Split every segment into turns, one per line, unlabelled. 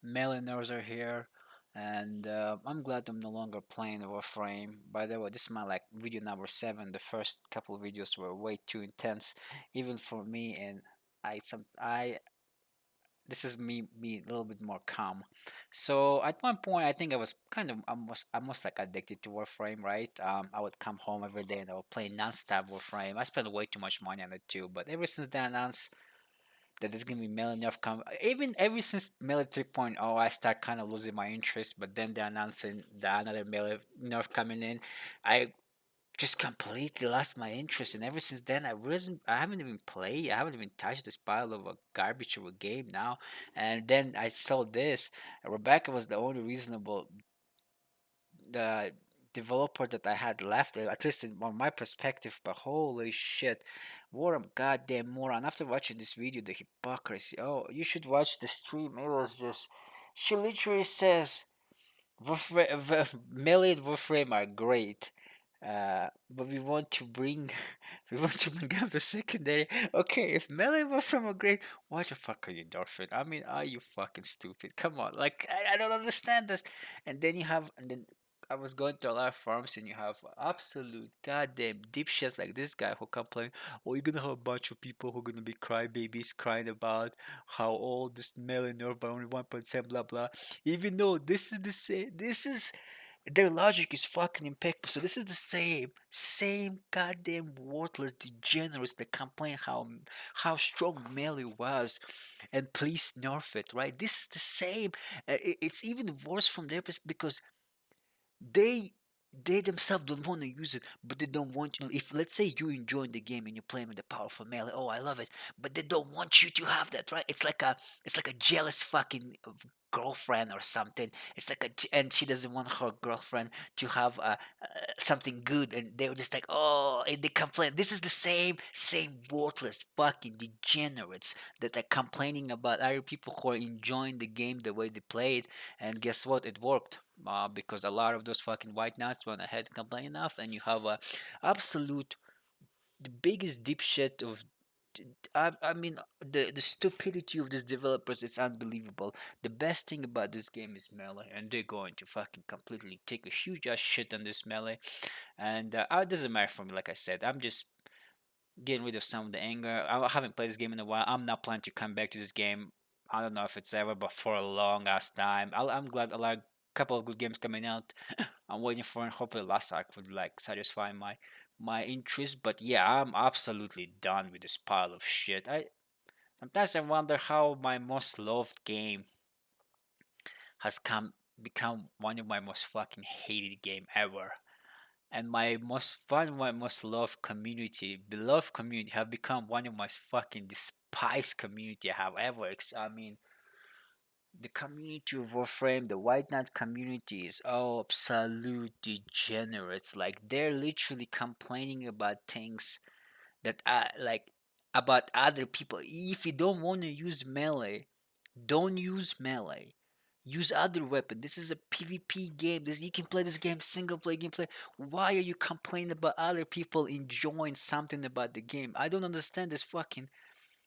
Melee nerds are here, and I'm glad I'm no longer playing Warframe. By the way, this is my like video number 7. The first couple of videos were way too intense, even for me, and I this is me a little bit more calm. So at one point, I think I was kind of almost like addicted to Warframe, right? I would come home every day and I would play non-stop Warframe. I spent way too much money on it too, but ever since they announced that there's gonna be Melee Nerf come. Even ever since Melee 3.0, I start kind of losing my interest. But then they're announcing the another Melee Nerf coming in. I just completely lost my interest, and ever since then, I haven't even played. I haven't even touched this pile of a garbage of a game now. And then I saw this. Rebecca was the only reasonable the developer that I had left, at least on my perspective. But holy shit, what a goddamn moron! After watching this video, the hypocrisy. Oh, you should watch the stream. It was just, she literally says, Melee and Warframe are great. But we want to bring, we want to bring up the secondary. Okay, if Melee and Warframe are great, why the fuck are you Dolphin? I mean, are you fucking stupid? Come on, like I don't understand this. And then I was going to a lot of farms, and you have absolute goddamn dipshits like this guy who complain, oh, you're gonna have a bunch of people who are gonna be crybabies crying about how all this Melee nerf by only 1%, blah blah. Even though this is the same, this is their logic is fucking impeccable. So this is the same goddamn worthless degenerates that complain how strong Melee was, and please nerf it, right? This is the same. It's even worse from their perspective because they they themselves don't want to use it, but they don't want you. If let's say you enjoy the game and you're playing with the powerful Melee, oh I love it, but they don't want you to have that, right? It's like a jealous fucking girlfriend or something. It's like and she doesn't want her girlfriend to have something good, and they're just like, oh, and they complain. This is the same worthless fucking degenerates that are complaining about other people who are enjoying the game the way they play it. And guess what? It worked. Because a lot of those fucking white nuts went ahead and complained enough, and you have a absolute the biggest dipshit of I mean, the stupidity of these developers is unbelievable. The best thing about this game is Melee, and they're going to fucking completely take a huge ass shit on this Melee. And it doesn't matter for me, like I said, I'm just getting rid of some of the anger. I haven't played this game in a while. I'm not planning to come back to this game. I don't know if it's ever, but for a long ass time. I'm glad a lot, couple of good games coming out. I'm waiting for it. Hopefully, last arc would like satisfy my interest. But yeah, I'm absolutely done with this pile of shit. I sometimes I wonder how my most loved game has come become one of my most fucking hated game ever. And my most fun, my most loved community, beloved community, have become one of my fucking despised community I have ever. I mean, the community of Warframe, the White Knight community is all absolute degenerates. Like they're literally complaining about things that are like about other people. If you don't want to use melee, don't use melee. Use other weapon. This is a PvP game. This you can play this game single player gameplay. Why are you complaining about other people enjoying something about the game? I don't understand this fucking.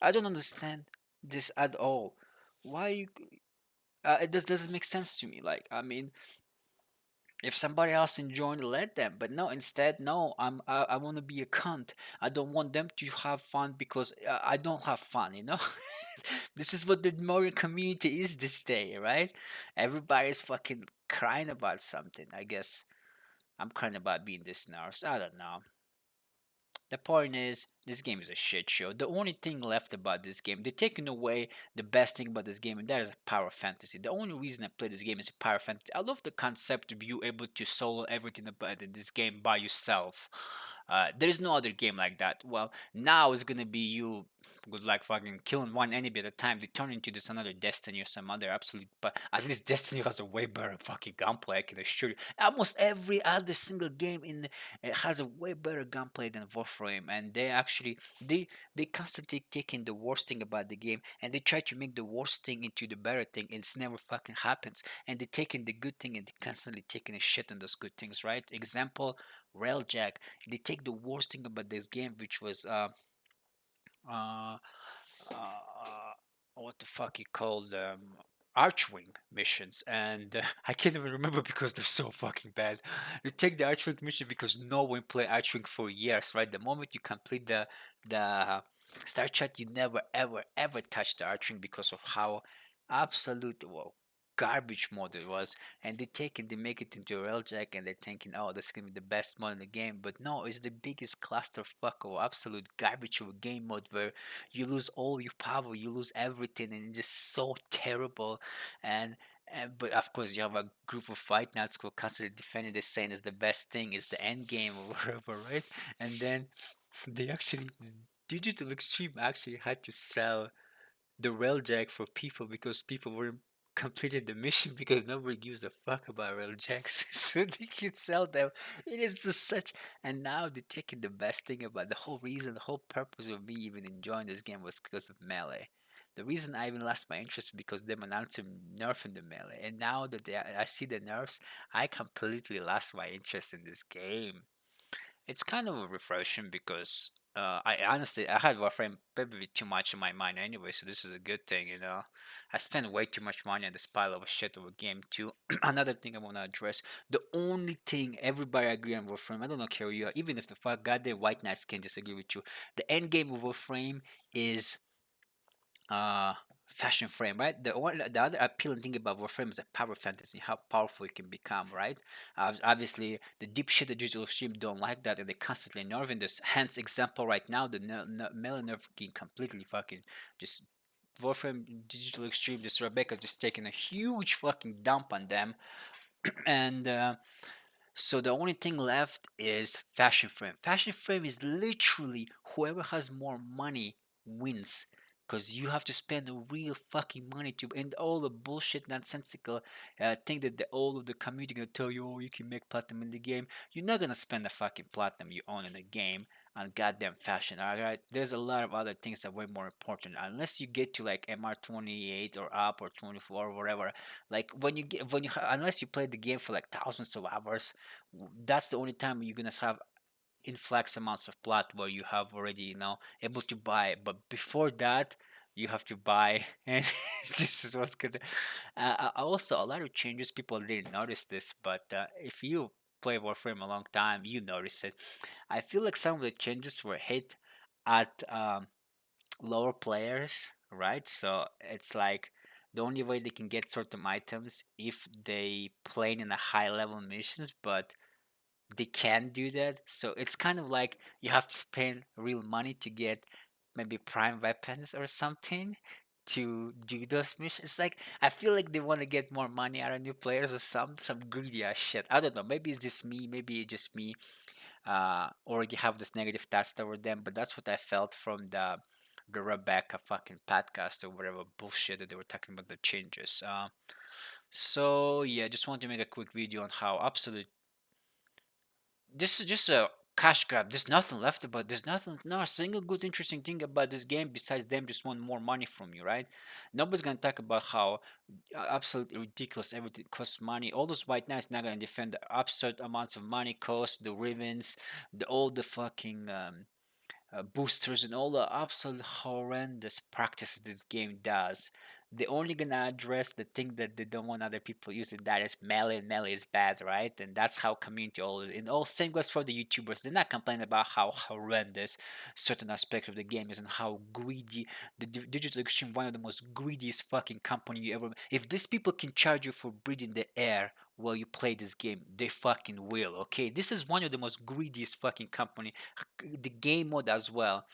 I don't understand this at all. Why you? It doesn't make sense to me. Like I mean, if somebody else enjoying it, let them. But no, instead, no. I want to be a cunt. I don't want them to have fun because I don't have fun. You know. This is what the Mario community is this day, right? Everybody's fucking crying about something. I guess I'm crying about being this nurse. I don't know. The point is, this game is a shit show. The only thing left about this game, they're taking away the best thing about this game, and that is power fantasy. The only reason I play this game is power fantasy. I love the concept of you able to solo everything about this game by yourself. There is no other game like that. Well, now it's gonna be you good like fucking killing one enemy at a time. They turn into this another Destiny or some other absolute. But at least Destiny has a way better fucking gunplay. I can assure you. Almost every other single game in it has a way better gunplay than Warframe, and they constantly taking the worst thing about the game and they try to make the worst thing into the better thing, and it's never fucking happens. And they taking the good thing and they constantly taking a shit on those good things, right? Example, Railjack. They take the worst thing about this game, which was uh, what the fuck you call them? Archwing missions, and I can't even remember because they're so fucking bad. You take the Archwing mission because no one played Archwing for years, right? The moment you complete the Star Chat, you never ever ever touch the Archwing because of how absolute well garbage mode it was. And they take it, they make it into a railjack, and they're thinking, oh, this is gonna be the best mod in the game. But no, it's the biggest clusterfuck of absolute garbage of a game mode where you lose all your power, you lose everything, and it's just so terrible. And, but of course, you have a group of fight nuts who are constantly defending this, saying is the best thing, is the end game or whatever, right? And then they actually, Digital Extreme actually had to sell the railjack for people because people were completing the mission because nobody gives a fuck about railjacks, so they could sell them. It is just such, and now they're taking the best thing about the whole reason, the whole purpose of me even enjoying this game was because of melee. The reason I even lost my interest because them announcing nerfing the melee, and now that I see the nerfs, I completely lost my interest in this game. It's kind of refreshing because I honestly I had Warframe probably too much in my mind anyway, so this is a good thing, you know. I spent way too much money on this pile of shit of a game too. Another thing I want to address: the only thing everybody agree on Warframe, I don't know care who you are, even if the fuck goddamn white knights can disagree with you. The end game of Warframe is uh fashion frame, right? The other appealing thing about Warframe is the power fantasy, how powerful it can become, right? Obviously the deep shit the digital extreme don't like that, and they constantly nerfing this. Hence example right now, the melee nerf can completely fucking just Warframe digital extreme, this Rebecca just taking a huge fucking dump on them. And so the only thing left is Fashion Frame. Fashion Frame is literally whoever has more money wins. Because you have to spend a real fucking money to, and all the bullshit nonsensical thing that all of the community gonna tell you, oh, you can make platinum in the game. You're not gonna spend the fucking platinum you own in the game on goddamn fashion, alright? There's a lot of other things that are way more important. Unless you get to like MR28 or up or 24 or whatever. Like unless you play the game for like thousands of hours, that's the only time you're gonna have influx amounts of plot where you have already able to buy. But before that, you have to buy, and this is what's gonna. Also, a lot of changes people didn't notice this, but if you play Warframe a long time, you notice it. I feel like some of the changes were hit at lower players, right? So it's like the only way they can get certain items if they play in a high level missions, but they can't do that. So it's kind of like you have to spend real money to get maybe prime weapons or something to do those missions. It's like I feel like they want to get more money out of new players or some greedy ass shit. I don't know. Maybe it's just me. Maybe it's just me. Already have this negative test over them, but that's what I felt from the Rebecca fucking podcast or whatever bullshit that they were talking about the changes. So yeah, just want to make a quick video on how absolute this is just a cash grab. There's nothing left about. There's nothing, not a single good, interesting thing about this game besides them just want more money from you, right? Nobody's gonna talk about how absolutely ridiculous everything costs money. All those white knights not gonna defend the absurd amounts of money cost, the ribbons, the all the fucking boosters and all the absolute horrendous practices this game does. They're only gonna address the thing that they don't want other people using. That is melee, and melee is bad, right? And that's how community always. And all same goes for the YouTubers. They're not complaining about how horrendous certain aspect of the game is and how greedy the Digital Extreme, one of the most greediest fucking company you ever. If these people can charge you for breathing the air while you play this game, they fucking will. Okay, this is one of the most greediest fucking company. The game mode as well.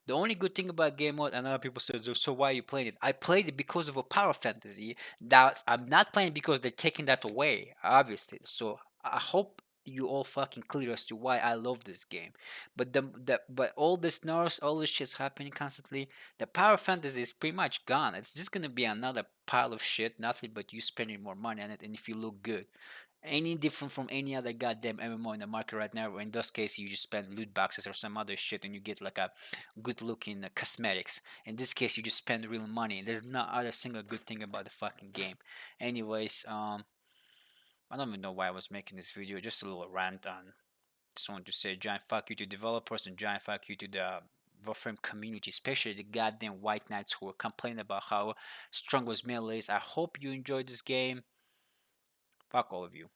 The only good thing about game mode, and other people say, so why are you playing it? I played it because of a power fantasy. That I'm not playing because they're taking that away, obviously. So I hope you all fucking clear as to why I love this game. But but all this nerfs, all this shit's happening constantly. The power fantasy is pretty much gone. It's just gonna be another pile of shit, nothing but you spending more money on it, and if you look good any different from any other goddamn MMO in the market right now. Where in those cases, you just spend loot boxes or some other shit and you get like a good looking cosmetics. In this case, you just spend real money. There's not other single good thing about the fucking game. Anyways, I don't even know why I was making this video. Just a little rant on. Just wanted to say giant fuck you to developers and giant fuck you to the Warframe community, especially the goddamn White Knights who were complaining about how strong was melee is. I hope you enjoyed this game. Fuck all of you.